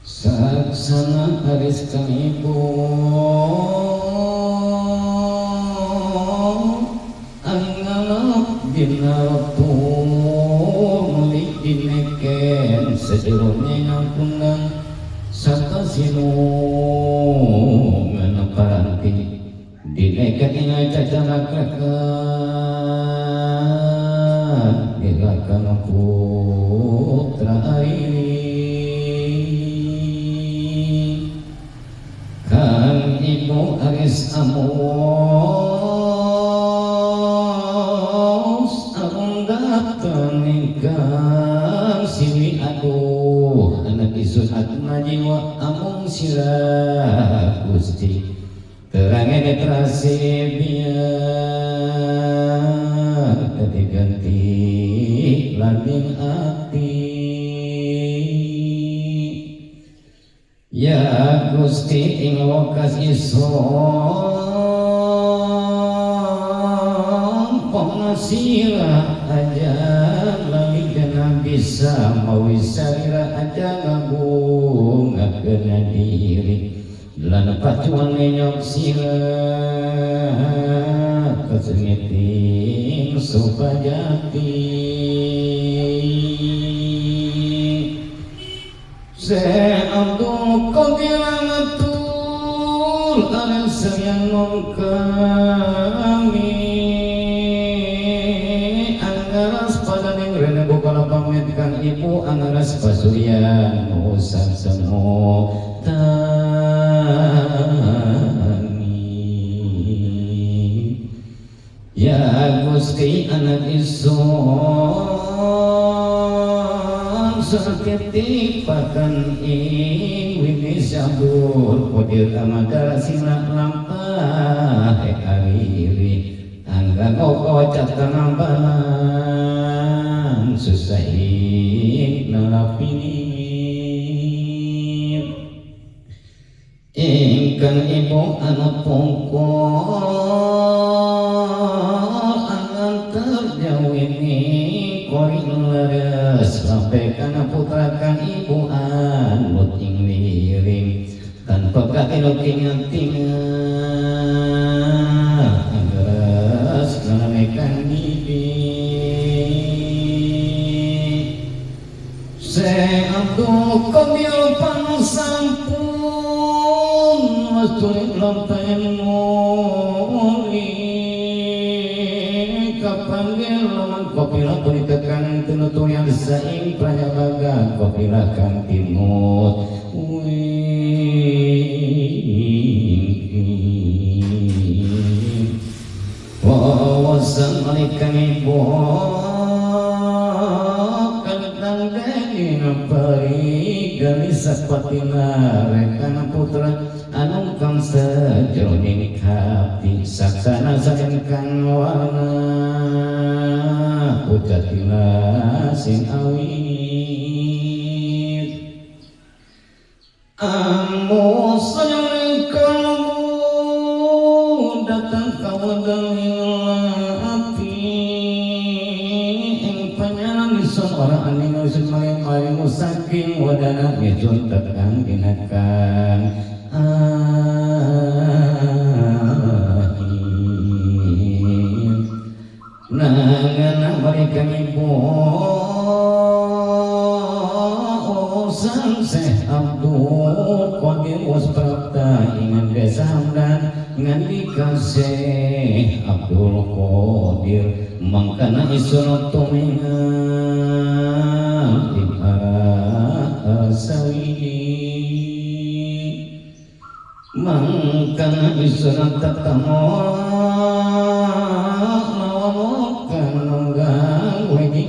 Saksana aris kamipo angalap dinaratu mulik dineken sejeronya ngapunang sata sinu nganaparanti dineken inga cacalakakan ilakan putra airi kang ibu aris amos among datang ingkang sini aduh anak isun atma jiwa among sirah Gusti terangnya netrasi biar ganti landing hati ya Gusti ing lokas isom pengasira aja lagi kena bisa mawisarira aja ngagung ngakena diri lan pacuan ngenyok sila kesengiting supajati Abdul Qadir ngatur anak sayang kami anggaras pada ning rene bukala pamit kang ibu anggaras pasuryan usang semu tani ya Gusti anak isun sakiti pakan ing wini sabur Qadir amadara sila lampah ariri angga koko catan ambalan susahin narapini ingkang ibu anak pongkol angantar jawini koring leres sampai kana putrakan ibu anut ing liring tanpa katinok-tingan anggaras ngalamekan bibi Se Abdul Qadir pansampun mastunik lampen muli kapanggil laman kopila penitekan tenuturian saing pranyabaga kopila kang timut wawasan alikan ibu kalitang deni napari galisas patina rekana putra anong kang sejeroning hati saksana saengkang warna pucatila sing awit amo sayang kamu datang kawadang api ing panyalan isun orang aning usun maling saking wadana ngejun tekang dinakan nangan balikan ibu sang Syekh Abdul Qadir wasprapta ingan besamdan ngandika Syekh Abdul Qadir mangkana isun tumingan ibara sawidi mangkana isun tatamo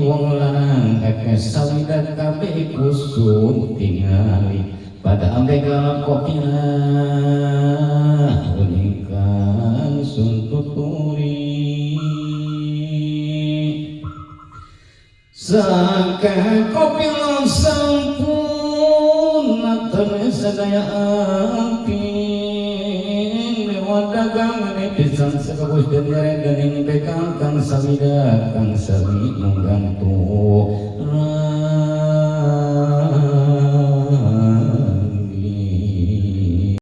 wong lanang ekes sawidat kabeh kusun tingali pada ampe galak kopila uningkan sun tuturi saka kopila sampun natene sadaya api lewat dagang pisan sekabus dan nyare ganing bekang kang samida kang sami menggantung